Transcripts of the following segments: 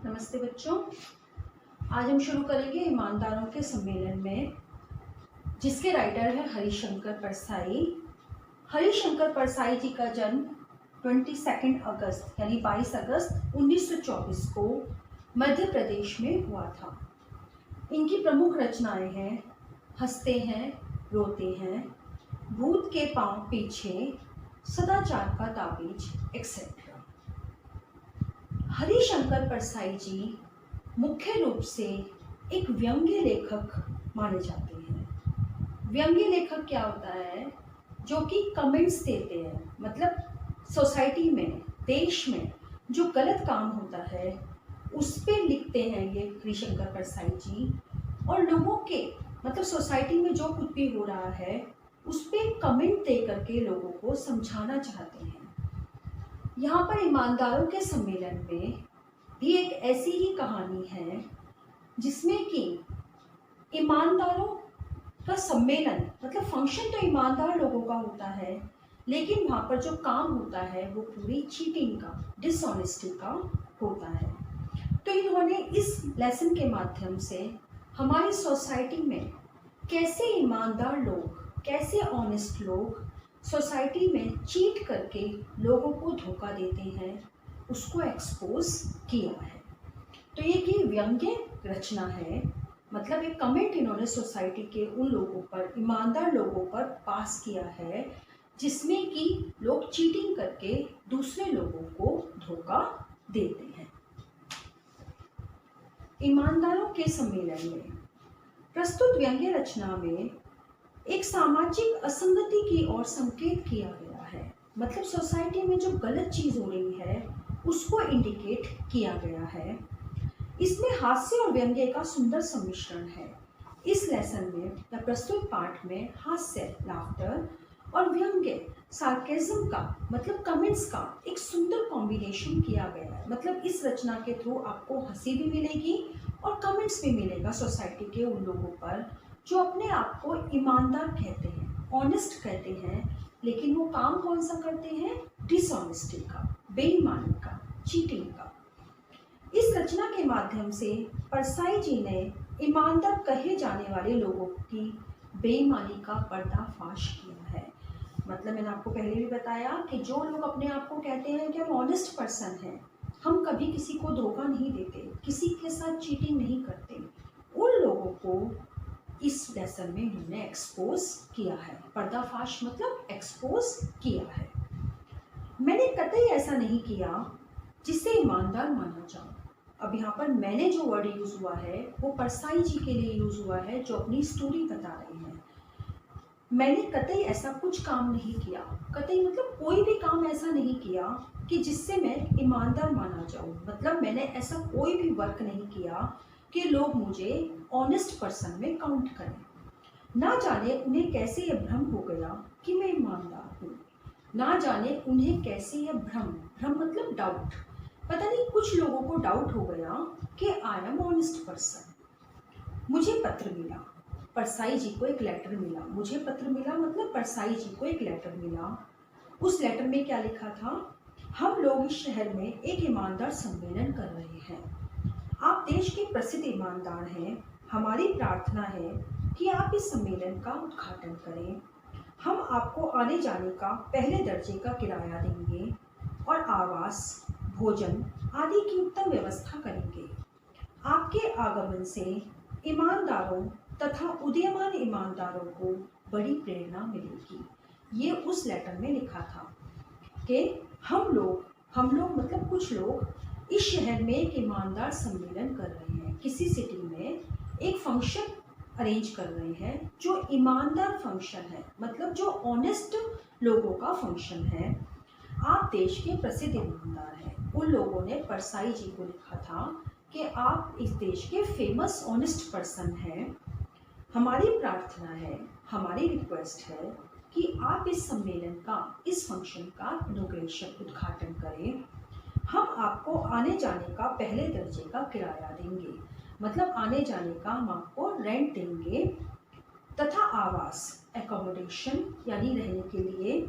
नमस्ते बच्चों। आज हम शुरू करेंगे ईमानदारों के सम्मेलन में, जिसके राइटर है हरिशंकर परसाई। हरिशंकर परसाई जी का जन्म 22 अगस्त यानी 22 अगस्त 1924 को मध्य प्रदेश में हुआ था। इनकी प्रमुख रचनाएं हैं हंसते हैं, रोते हैं, भूत के पांव पीछे, सदाचार का ताबीज एक्सेट्रा। हरिशंकर परसाई जी मुख्य रूप से एक व्यंग्य लेखक माने जाते हैं। व्यंग्य लेखक क्या होता है? जो कि कमेंट्स देते हैं, मतलब सोसाइटी में, देश में जो गलत काम होता है उस पे लिखते हैं ये हरिशंकर परसाई जी। और लोगों के मतलब सोसाइटी में जो कुछ भी हो रहा है उस पे कमेंट दे करके लोगों को समझाना चाहते हैं। यहाँ पर ईमानदारों के सम्मेलन में भी एक ऐसी ही कहानी है जिसमें कि ईमानदारों का सम्मेलन मतलब फंक्शन तो ईमानदार लोगों का होता है, लेकिन वहाँ पर जो काम होता है वो पूरी चीटिंग का, डिसऑनेस्टी का होता है। तो इन्होंने इस लेसन के माध्यम से हमारी सोसाइटी में कैसे ईमानदार लोग, कैसे ऑनेस्ट लोग सोसाइटी में चीट करके लोगों को धोखा देते हैं, उसको एक्सपोज किया है। तो ये की व्यंग्य रचना है, मतलब एक कमेंट इन्होंने सोसाइटी के उन लोगों पर, ईमानदार लोगों पर पास किया है जिसमें कि लोग चीटिंग करके दूसरे लोगों को धोखा देते हैं। ईमानदारों के सम्मेलन में प्रस्तुत व्यंग्य रचना में एक सामाजिक असंगति की ओर संकेत किया गया है, मतलब सोसाइटी में जो गलत चीज हो रही है उसको इंडिकेट किया गया है। इसमें हास्य और व्यंग्य का सुंदर सम्मिश्रण है। इस लेसन में या प्रस्तुत पाठ में हास्य, लाफ्टर, और व्यंग्य, सार्केज्म का मतलब कमेंट्स का एक सुंदर कॉम्बिनेशन किया गया है। मतलब इस रचना के थ्रू आपको हंसी भी मिलेगी और कमेंट्स भी मिलेगा सोसाइटी के उन लोगों पर जो अपने आप को ईमानदार कहते हैं, ऑनेस्ट कहते हैं, लेकिन वो काम कौन सा करते हैं? डिसऑनेस्टी का, बेईमानी का, चीटिंग का। इस रचना के माध्यम से परसाई जी ने ईमानदार कहे जाने वाले लोगों की बेईमानी का पर्दाफाश किया है। मतलब मैंने आपको पहले भी बताया कि जो लोग अपने आप को कहते हैं कि हम ऑनेस्ट पर्सन हैं, हम कभी किसी को धोखा नहीं देते, किसी के साथ चीटिंग नहीं करते, उन लोगों को इस लेसन में इन्होंने एक्सपोज किया है। पर्दाफाश मतलब एक्सपोज किया है। मैंने कतई ऐसा नहीं किया जिससे ईमानदार माना जाऊं। अब यहाँ पर मैंने जो वर्ड यूज हुआ है वो परसाई जी के लिए यूज हुआ है जो अपनी स्टोरी बता रहे हैं। मैंने कतई ऐसा कुछ काम नहीं किया, कतई मतलब कोई भी काम ऐसा नहीं किया कि जिससे मैं ईमानदार माना जाऊं। मतलब मैंने ऐसा कोई भी वर्क नहीं किया कि लोग मुझे ऑनेस्ट पर्सन में काउंट करें। ना जाने उन्हें कैसे यह भ्रम हो गया कि मैं ईमानदार हूँ। ना जाने उन्हें कैसे यह भ्रम, भ्रम मतलब डाउट, पता नहीं कुछ लोगों को डाउट हो गया कि आई एम ऑनेस्ट पर्सन। मुझे पत्र मिला, परसाई जी को एक लेटर मिला। मुझे पत्र मिला मतलब परसाई जी को एक लेटर मिला। उस लेटर में क्या लिखा था? हम लोग इस शहर में एक ईमानदार सम्मेलन कर रहे हैं। आप देश के प्रसिद्ध ईमानदार हैं। हमारी प्रार्थना है कि आप इस सम्मेलन का उद्घाटन करें। हम आपको आने जाने का पहले दर्जे का किराया देंगे और आवास, भोजन आदि की उत्तम व्यवस्था करेंगे। आपके आगमन से ईमानदारों तथा उदीयमान ईमानदारों को बड़ी प्रेरणा मिलेगी। ये उस लेटर में लिखा था कि हम लोग मतलब कुछ लोग इस शहर में एक ईमानदार सम्मेलन कर रहे हैं, किसी सिटी में एक फंक्शन अरेंज कर रहे हैं जो ईमानदार फंक्शन है, मतलब जो ऑनेस्ट लोगों का फंक्शन है। आप देश के प्रसिद्ध ईमानदार हैं। उन लोगों ने परसाई जी को लिखा था कि आप इस देश के फेमस ऑनेस्ट पर्सन हैं। हमारी प्रार्थना है, हमारी रिक्वेस्ट है कि आप इस सम्मेलन का, इस फंक्शन का इनॉग्रेशन, उद्घाटन करें। हम आपको आने जाने का पहले दर्जे का किराया देंगे, मतलब आने जाने का हम आपको रेंट देंगे, तथा आवास, एकोमोडेशन यानी रहने के लिए,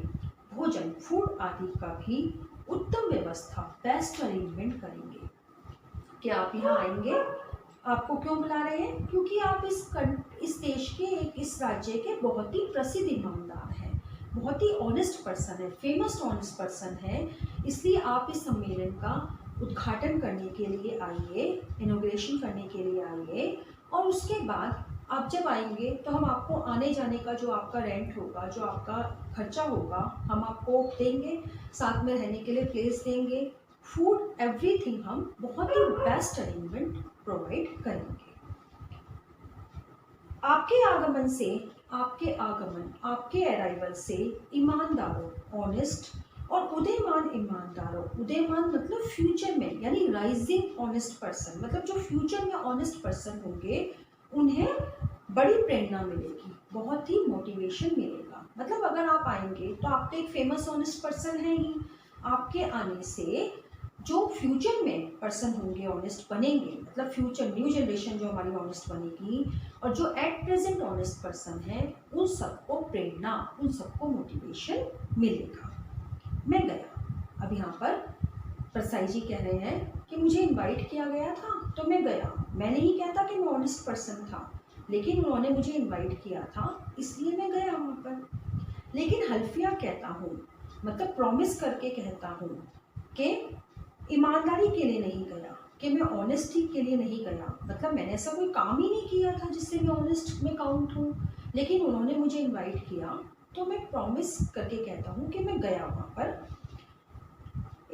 भोजन, फूड आदि का भी उत्तम व्यवस्था, बेस्ट अरेंजमेंट करेंगे। कि आप यहाँ आएंगे। आपको क्यों बुला रहे हैं? क्योंकि आप इस देश के, इस राज्य के बहुत ही प्रसिद्ध ईमानदार हैं, बहुत ही ऑनेस्ट पर्सन है, फेमस ऑनेस्ट पर्सन है। इसलिए आप इस सम्मेलन का उद्घाटन करने के लिए आइए, इनॉग्रेशन करने के लिए आइए। और उसके बाद आप जब आएंगे तो हम आपको आने जाने का जो आपका रेंट होगा, जो आपका खर्चा होगा, हम आपको देंगे। साथ में रहने के लिए प्लेस देंगे, फूड, एवरीथिंग हम बहुत ही बेस्ट अरेंजमेंट प्रोवाइड करेंगे। आपके अराइवल से ईमानदारों, ऑनेस्ट और उदयमान ईमानदारों, उदयमान मतलब फ्यूचर में, यानी राइजिंग ऑनेस्ट पर्सन, मतलब जो फ्यूचर में ऑनेस्ट पर्सन होंगे उन्हें बड़ी प्रेरणा मिलेगी, बहुत ही मोटिवेशन मिलेगा। मतलब अगर आप आएंगे तो आप तो एक फेमस ऑनेस्ट पर्सन हैं ही, आपके आने से जो फ्यूचर में पर्सन होंगे ऑनेस्ट बनेंगे, मतलब फ्यूचर न्यू जनरेशन जो हमारी ऑनेस्ट बनेगी, और जो एट प्रेजेंट ऑनेस्ट पर्सन है उन सबको प्रेरणा, उन सबको मोटिवेशन मिलेगा। मैं गया। अब यहाँ पर प्रसाई जी कह रहे हैं कि मुझे इनवाइट किया गया था तो मैं गया। मैं नहीं कहता कि मैं ऑनेस्ट पर्सन था, लेकिन उन्होंने मुझे इनवाइट किया था इसलिए मैं गया वहाँ पर। लेकिन हल्फिया कहता हूँ, मतलब प्रॉमिस करके कहता हूँ कि ईमानदारी के लिए नहीं गया, कि मैं ऑनेस्टी के लिए नहीं गया। मतलब मैंने ऐसा कोई काम ही नहीं किया था जिससे मैं ऑनेस्ट में काउंट हूँ, लेकिन उन्होंने मुझे इनवाइट किया तो मैं प्रॉमिस करके कहता हूँ कि मैं गया वहाँ पर।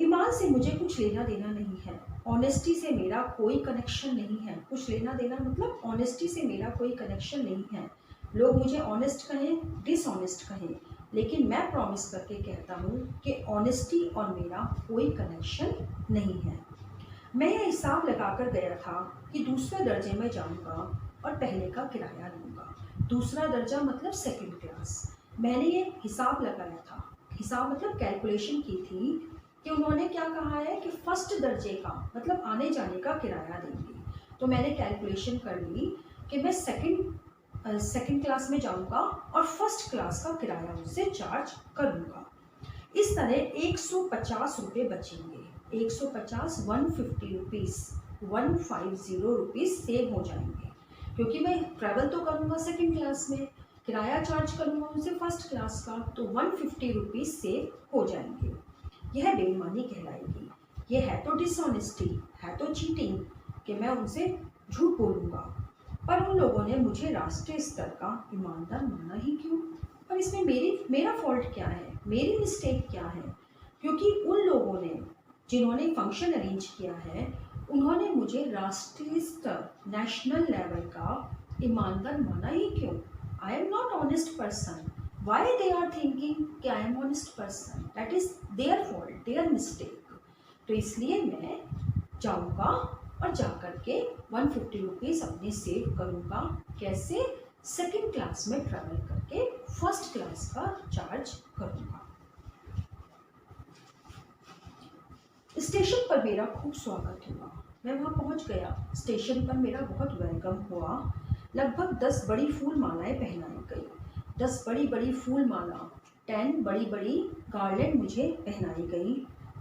ईमान से मुझे कुछ लेना देना नहीं है, ऑनेस्टी से मेरा कोई कनेक्शन नहीं है। कुछ लेना देना मतलब ऑनेस्टी से मेरा कोई कनेक्शन नहीं है। लोग मुझे ऑनेस्ट कहें, डिसऑनेस्ट कहें, लेकिन मैं प्रॉमिस करके कहता हूँ कि ऑनेस्टी और मेरा कोई कनेक्शन नहीं है। मैं यह हिसाब लगाकर गया था कि दूसरे दर्जे में जाऊँगा और पहले का किराया लूँगा। दूसरा दर्जा मतलब सेकंड क्लास। मैंने ये हिसाब लगाया था, हिसाब मतलब कैलकुलेशन की थी कि उन्होंने क्या कहा है कि फर्स्ट दर्जे का मतलब आने जाने का किराया देंगे। तो मैंने कैलकुलेशन कर ली कि मैं सेकंड क्लास में जाऊंगा और फर्स्ट क्लास का किराया उनसे चार्ज करूंगा। इस तरह 150 रुपये बचेंगे, 150 150 रुपीज़, 150 रुपीज़ सेव हो जाएंगे, क्योंकि मैं ट्रैवल तो करूंगा सेकंड क्लास में, किराया चार्ज करूंगा उनसे फर्स्ट क्लास का, तो 150 रुपीज़ सेव हो जाएंगे। यह बेईमानी कहलाएगी। यह है तो डिसऑनेस्टी, है तो चीटिंग कि मैं उनसे झूठ बोलूँगा। पर उन लोगों ने मुझे राष्ट्रीय स्तर का ईमानदार माना ही क्यों? पर इसमें मेरा फॉल्ट क्या है, मेरी मिस्टेक क्या है? क्योंकि उन लोगों ने, जिन्होंने फंक्शन अरेंज किया है, उन्होंने मुझे राष्ट्रीय स्तर, नेशनल लेवल का ईमानदार माना ही क्यों? I am not honest person. Why they are thinking कि I am honest person? That is their fault, their mistake. तो इसलिए मैं जाऊँगा और जाकर के 150 रुपीज़ अपने सेव करूँगा। कैसे? सेकंड क्लास में ट्रैवल करके फर्स्ट क्लास का चार्ज करूँगा। स्टेशन पर मेरा खूब स्वागत हुआ। मैं वहाँ पहुँच गया। स्टेशन पर मेरा बहुत वेलकम हुआ। लगभग 10 बड़ी फूल मालाएँ पहनाई गई, 10 बड़ी बड़ी फूल माला, 10 बड़ी बड़ी गार्लैंड मुझे पहनाई गई।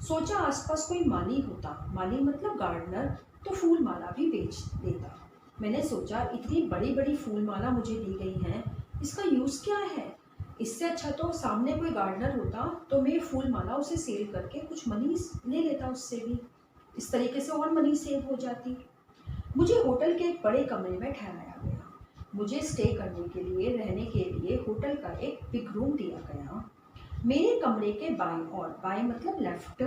सोचा आसपास कोई माली होता, माली मतलब गार्डनर, तो फूल माला भी बेच देता। मैंने सोचा इतनी बड़ी बड़ी फूल माला मुझे दी गई हैं, इसका यूज़ क्या है? इससे अच्छा तो सामने कोई गार्डनर होता तो मैं फूल माला उसे सेल करके कुछ मनी ले लेता उससे भी, इस तरीके से और मनी सेव हो जाती। मुझे होटल के एक बड़े कमरे में ठहराया गया। मुझे स्टे करने के लिए, रहने के लिए होटल का एक बिग रूम दिया गया। मेरे कमरे के बाएं और, बाएं मतलब लेफ्ट,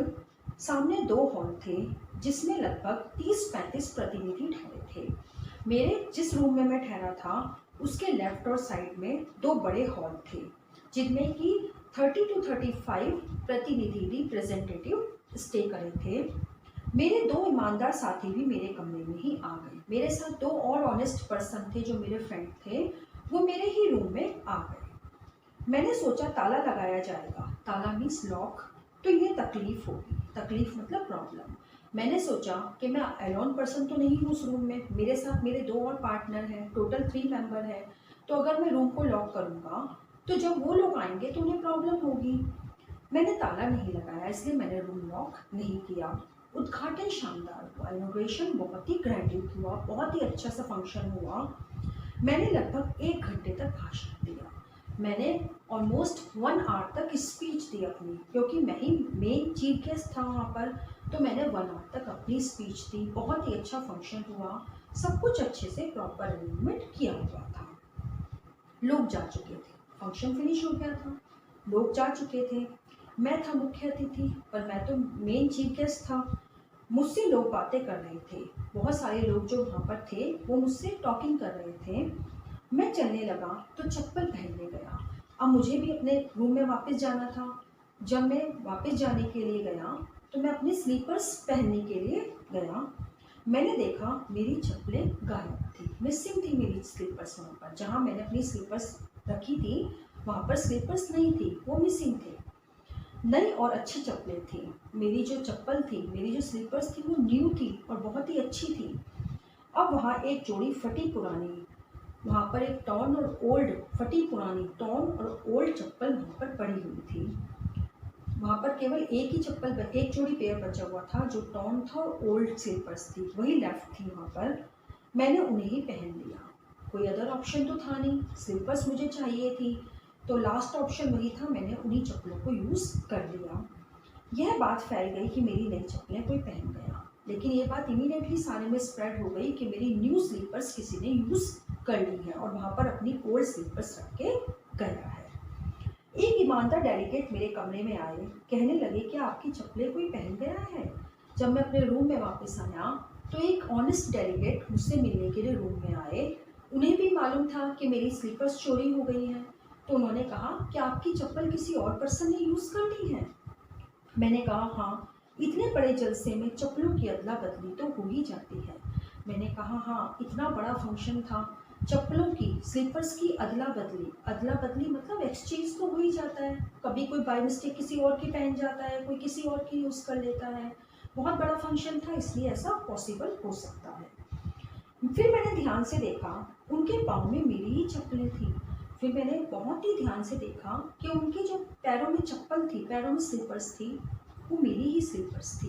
सामने 2 हॉल थे जिसमें लगभग 30-35 प्रतिनिधि ठहरे थे। मेरे जिस रूम में मैं ठहरा था उसके लेफ्ट और साइड में 2 बड़े हॉल थे जिनमें कि 30 to 35 प्रतिनिधि, रिप्रेजेंटेटिव स्टे करे थे। मेरे 2 ईमानदार साथी भी मेरे कमरे में ही आ गए। मेरे साथ 2 और ऑनेस्ट पर्सन थे जो मेरे फ्रेंड थे, वो मेरे ही रूम में आ गए। मैंने सोचा ताला लगाया जाएगा, ताला मीन्स लॉक, तो ये तकलीफ होगी, तकलीफ मतलब प्रॉब्लम। मैंने सोचा कि मैं अलोन पर्सन तो नहीं हूँ उस रूम में, मेरे साथ मेरे 2 और पार्टनर हैं, टोटल 3 मेंबर है, तो अगर मैं रूम को लॉक करूँगा तो जब वो लोग आएंगे तो उन्हें प्रॉब्लम होगी। मैंने ताला नहीं लगाया, इसलिए मैंने रूम लॉक नहीं किया। उद्घाटन शानदार हुआ, इनॉग्रेशन बहुत ही ग्रैंडली हुआ, बहुत ही अच्छा सा फंक्शन हुआ। मैंने लगभग 1 घंटे तक भाषण दिया। मैंने ऑलमोस्ट 1 आवर तक स्पीच दी अपनी, क्योंकि मैं ही मेन चीफ गेस्ट था वहाँ पर। तो मैंने 1 आवर तक अपनी स्पीच दी। बहुत ही अच्छा फंक्शन हुआ, सब कुछ अच्छे से प्रॉपर अरेंजमेंट किया हुआ था। लोग जा चुके थे, फंक्शन फिनिश हो गया था, लोग जा चुके थे। मैं था मुख्य अतिथि, पर मैं तो मेन चीफ गेस्ट था। मुझसे लोग बातें कर रहे थे, बहुत सारे लोग जो वहाँ पर थे वो मुझसे टॉकिंग कर रहे थे। मैं चलने लगा तो चप्पल पहनने गया। अब मुझे भी अपने रूम में वापस जाना था। जब मैं वापस जाने के लिए गया तो मैं अपने स्लीपर्स पहनने के लिए गया। मैंने देखा मेरी चप्पलें गायब थी, मिसिंग थी मेरी स्लीपर्स। वहाँ पर जहाँ मैंने अपनी स्लीपर्स रखी थी वहाँ पर स्लीपर्स नहीं थी, वो मिसिंग थे। नई और अच्छी चप्पलें थी। मेरी जो चप्पल थी, मेरी जो स्लीपर्स थी वो न्यू थी और बहुत ही अच्छी थी। अब वहाँ एक जोड़ी फटी पुरानी, वहाँ पर एक टॉर्न और ओल्ड, फटी पुरानी टॉर्न और ओल्ड चप्पल वहाँ पर पड़ी हुई थी। वहाँ पर केवल एक ही चप्पल, एक जोड़ी पेयर बचा हुआ था जो टॉर्न था और ओल्ड स्लीपर्स थी, वही लेफ्ट थी वहाँ पर। मैंने उन्हें ही पहन लिया, कोई अदर ऑप्शन तो था नहीं, स्लीपर्स मुझे चाहिए थी, तो लास्ट ऑप्शन वही था। मैंने उन्हीं चप्पलों को यूज़ कर लिया। यह बात फैल गई कि मेरी नई चप्पलें कोई पहन गया, लेकिन ये बात इमीडिएटली सारे में स्प्रेड हो गई कि मेरी न्यू स्लीपर्स किसी ने यूज़ कर ली है और वहाँ पर अपनी ओल्ड स्लीपर्स रख के गया है। एक ईमानदार डेलीगेट मेरे कमरे में आए, कहने लगे कि आपकी चप्पलें कोई पहन गया है। जब मैं अपने रूम में वापस आया तो एक ऑनेस्ट डेलीगेट मुझसे मिलने के लिए रूम में आए। उन्हें भी मालूम था कि मेरी स्लीपर्स चोरी हो गई हैं, तो उन्होंने कहा कि आपकी चप्पल किसी और पर्सन ने यूज़ कर ली है। मैंने कहा हाँ, इतने बड़े जलसे में चप्पलों की अदला बदली तो हो ही जाती है। मैंने कहा हाँ, इतना बड़ा फंक्शन था, चप्पलों की, स्लीपर्स की अदला बदली, अदला बदली मतलब एक्सचेंज तो हो ही जाता है। कभी कोई बाय मिस्टेक किसी और की पहन जाता है, कोई किसी और की यूज़ कर लेता है। बहुत बड़ा फंक्शन था, इसलिए ऐसा पॉसिबल हो सकता है। फिर मैंने ध्यान से देखा, उनके पाँव में मेरी ही चप्पलें थी। फिर मैंने बहुत ही ध्यान से देखा कि उनकी जो पैरों में चप्पल थी, पैरों में स्लीपर्स थी, वो मेरी ही स्लीपर्स थी।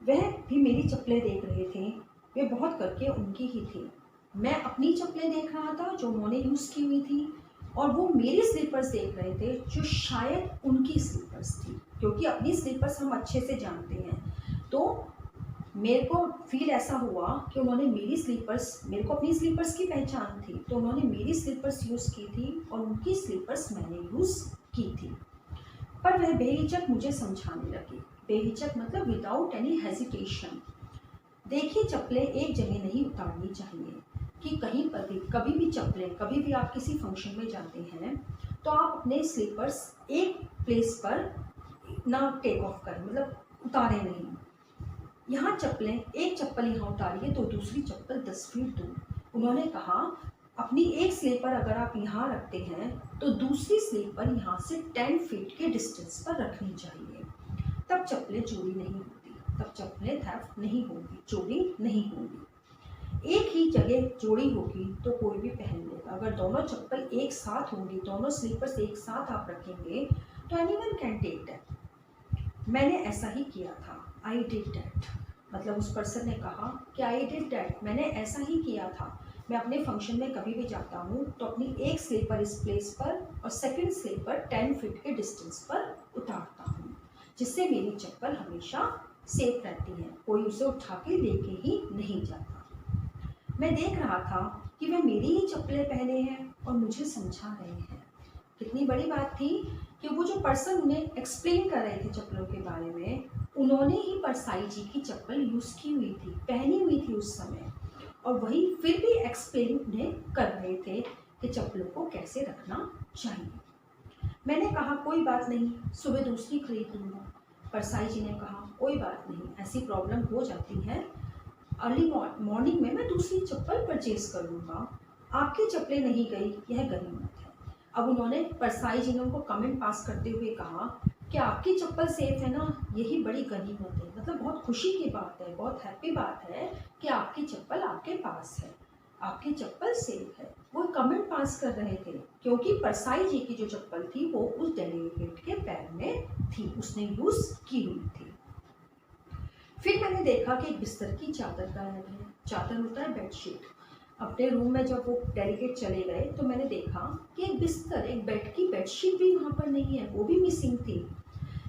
वह भी मेरी चप्पलें देख रहे थे, वे बहुत करके उनकी ही थी। मैं अपनी चप्पलें देख रहा था जो उन्होंने यूज़ की हुई थी, और वो मेरी स्लीपर्स देख रहे थे जो शायद उनकी स्लीपर्स थी, क्योंकि अपनी स्लीपर्स हम अच्छे से जानते हैं। तो मेरे को फील ऐसा हुआ कि उन्होंने मेरी स्लीपर्स, मेरे को अपनी स्लीपर्स की पहचान थी, तो उन्होंने मेरी स्लीपर्स यूज़ की थी और उनकी स्लीपर्स मैंने यूज़ की थी। पर वह बेहिचक मुझे समझाने लगी, बेहिचक मतलब विदाउट एनी हेजिटेशन। देखिए, चप्पलें एक जगह नहीं उतारनी चाहिए कि कहीं पर भी, कभी भी चप्पलें, कभी भी आप किसी फंक्शन में जाते हैं तो आप अपने स्लीपर्स एक प्लेस पर ना टेक ऑफ करें, मतलब उतारें नहीं। यहाँ चप्पलें, एक चप्पल यहाँ उतारिए तो दूसरी चप्पल 10 फीट दूर। उन्होंने कहा अपनी एक स्लीपर अगर आप यहाँ रखते हैं तो दूसरी स्लीपर यहाँ से 10 फीट के डिस्टेंस पर रखनी चाहिए, तब चप्पलें चोरी नहीं होती, तब चप्पलें थेफ्ट नहीं होंगी, चोरी नहीं होंगी। एक ही जगह चोरी होगी तो कोई भी पहन लेगा। अगर दोनों चप्पल एक साथ होंगी, दोनों स्लीपर्स एक साथ आप रखेंगे तो एनीवन कैन टेक दैट। मैंने ऐसा ही किया था, आई डिड डैट। मतलब उस पर्सन ने कहा कि आई डिड डैट, मैंने ऐसा ही किया था। मैं अपने फंक्शन में कभी भी जाता हूँ तो अपनी एक स्लीपर इस प्लेस पर और सेकंड स्लीपर 10 फीट के डिस्टेंस पर उतारता हूँ, जिससे मेरी चप्पल हमेशा सेफ रहती है, कोई उसे उठा के लेके ही नहीं जाता। मैं देख रहा था कि वे मेरी ही चप्पलें पहने हैं और मुझे समझा रहे हैं। कितनी बड़ी बात थी कि वो जो पर्सन उन्हें एक्सप्लेन कर रहे थे चप्पलों के बारे में, उन्होंने ही परसाई जी की चप्पल यूज़ की हुई थी, पहनी हुई थी उस समय, और वही फिर भी एक्सप्लेन उन्हें कर रहे थे कि चप्पलों को कैसे रखना चाहिए। मैंने कहा कोई बात नहीं, सुबह दूसरी खरीद लूँगा। परसाई जी ने कहा कोई बात नहीं, ऐसी प्रॉब्लम हो जाती है, अर्ली मॉर्निंग में मैं दूसरी चप्पल परचेज कर लूँगा। आपकी चप्पलें नहीं गई, यह गनीमत है। अब उन्होंने परसाई जी ने उनको कमेंट पास करते हुए कहा कि आपकी चप्पल सेफ है ना, यही बड़ी गनीमत है। मतलब बहुत खुशी की बात है, बहुत हैप्पी बात है कि आपकी चप्पल आपके पास है, आपकी चप्पल सेफ है। वो कमेंट पास कर रहे थे क्योंकि परसाई जी की जो चप्पल थी वो उस डेलीगेट के पैर में थी, उसने यूज़ की हुई थी। फिर मैंने देखा कि एक बिस्तर की चादर गायब है। चादर होता है बेडशीट। अपने रूम में जब वो डेलीगेट चले गए तो मैंने देखा कि एक बिस्तर, एक बेड की बेडशीट भी वहाँ पर नहीं है, वो भी मिसिंग थी।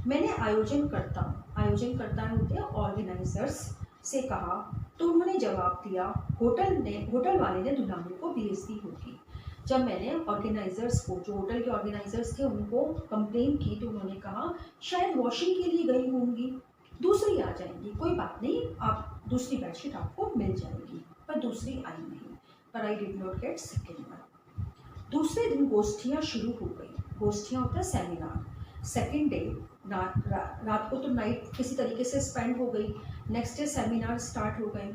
मैंने आयोजनकर्ता होते हैं ऑर्गेनाइजर्स से कहा, तो उन्होंने जवाब दिया होटल वाले ने दुल्हन को भेज दी होगी। जब मैंने ऑर्गेनाइजर्स को, जो होटल के ऑर्गेनाइजर्स थे, उनको कंप्लेन की तो उन्होंने कहा शायद वॉशिंग के लिए गई होंगी, दूसरी आ जाएंगी, कोई बात नहीं, आप दूसरी बेडशीट आपको मिल जाएगी। पर दूसरी आई नहीं। पर I did not gate second one. दूसरे दिन गोष्ठियाँ शुरू हो गई। गोष्ठियाँ होता है सेमिनार। सेकेंड डे रात को तो नाइट किसी तरीके से स्पेंड हो गई। नेक्स्ट डे सेमिनार स्टार्ट हो गए।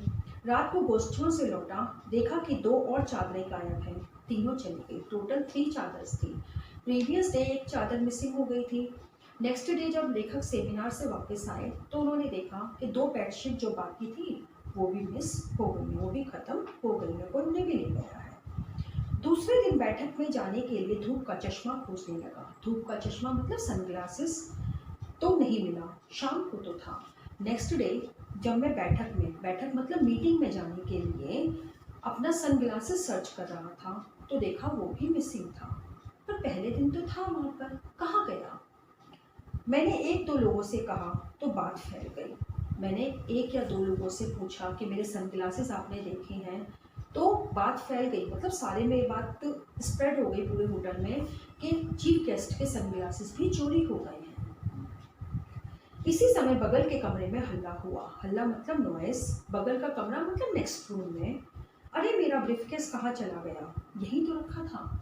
रात को गोष्ठियों से लौटा, देखा कि 2 और चादरें गायब हैं। तीनों चली गई। टोटल 3 चादर्स थी। प्रीवियस डे एक चादर मिसिंग हो गई थी। नेक्स्ट डे जब लेखक सेमिनार से वापस आए तो उन्होंने देखा कि 2 बेडशीट जो बाकी थी वो भी मिस हो गई, वो भी खत्म हो गई है, कोई उन्हें भी ले गया है। दूसरे दिन बैठक में जाने के लिए धूप का चश्मा खोजने लगा। धूप का चश्मा मतलब सनग्लासेस तो नहीं मिला, शाम को तो था। नेक्स्ट डे जब मैं बैठक मतलब मीटिंग में जाने के लिए अपना सनग्लासेस सर्च कर रहा था तो देखा वो भी मिसिंग था। पर पहले दिन तो था वहाँ पर, कहाँ गया? मैंने 1-2 लोगों से कहा तो बात फैल गई। मैंने 1 या 2 लोगों से पूछा कि मेरे सनग्लासेस आपने देखे हैं, तो बात फैल गई, मतलब सारे में ये बात स्प्रेड हो गई पूरे होटल में कि चीफ गेस्ट के सनग्लासेस भी चोरी हो गए हैं। इसी समय बगल के कमरे में हल्ला हुआ। हल्ला मतलब नॉइस। बगल का कमरा मतलब नेक्स्ट रूम में। अरे मेरा ब्रीफकेस कहाँ चला गया? यही तो रखा था।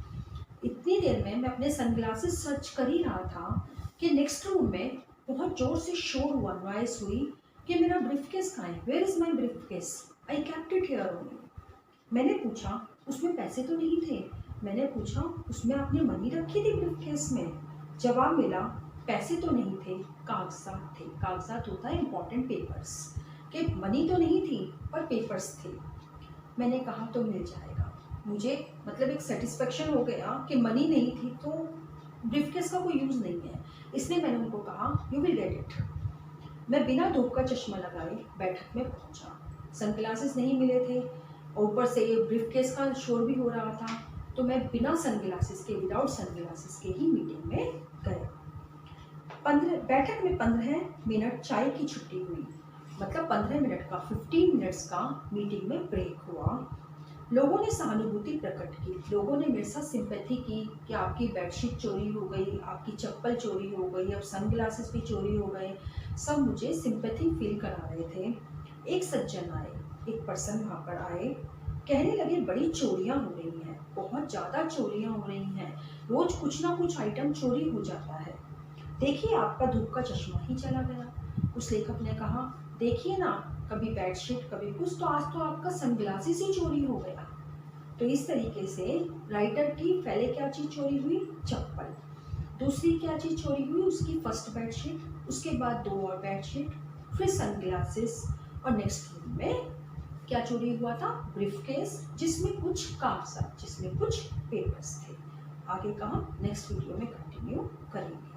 इतनी देर में मैं अपने सनग्लासेस सर्च कर ही रहा था कि नेक्स्ट रूम में बहुत जोर से शोर हुआ, नॉइस हुई कि मेरा ब्रीफकेस कहाँ है? Where is my briefcase? I kept it here only. मैंने पूछा उसमें पैसे तो नहीं थे। मैंने पूछा उसमें आपने मनी रखी थी ब्रीफकेस में? जवाब मिला पैसे तो नहीं थे, कागजात थे। कागजात होता है इंपॉर्टेंट पेपर्स, कि मनी तो नहीं थी पर पेपर्स थे। मैंने कहा तो मिल जाएगा। मुझे मतलब एक सेटिस्फेक्शन हो गया कि मनी नहीं थी तो ब्रीफकेस का कोई यूज़ नहीं है, इसलिए मैंने उनको कहा यू विल गेट इट। मैं बिना धूप का चश्मा लगाए बैठक में पहुंचा। सनग्लासेस नहीं मिले थे और ऊपर से ये ब्रीफकेस का शोर भी हो रहा था, तो मैं बिना सनग्लासेस के, विदाउट सनग्लासेस के ही मीटिंग में गया। बैठक में 15 मिनट चाय की छुट्टी हुई, मतलब 15 मिनट का, 15 मिनट्स का मीटिंग में ब्रेक हुआ। लोगों ने सहानुभूति प्रकट की, लोगों ने मेरे साथ सिंपैथी की कि आपकी बेडशीट चोरी हो गई, आपकी चप्पल चोरी हो गई, अब सनग्लासेस भी चोरी हो गए। सब मुझे सिंपैथी फील करा रहे थे। एक सज्जन आए, एक पर्सन वहाँ पर आए, कहने लगे बड़ी चोरियाँ हो रही हैं, बहुत ज़्यादा चोरियाँ हो रही हैं, रोज़ कुछ ना कुछ आइटम चोरी हो जाता है। देखिए आपका धूप का चश्मा ही चला गया। उस लेखक ने कहा देखिए ना, कभी बेडशीट कभी कुछ, तो आज तो आपका सनग्लासेस ही चोरी हो गया। तो इस तरीके से राइटर की पहले क्या चीज़ चोरी हुई? चप्पल। दूसरी क्या चीज़ चोरी हुई? उसकी फर्स्ट बेडशीट, उसके बाद 2 और बेडशीट, फिर सनग्लासेस, और नेक्स्ट रूम में क्या चोरी हुआ था? ब्रीफकेस, जिसमें कुछ कागजात, जिसमें कुछ पेपर्स थे। आगे का हम नेक्स्ट वीडियो में कंटिन्यू करेंगे।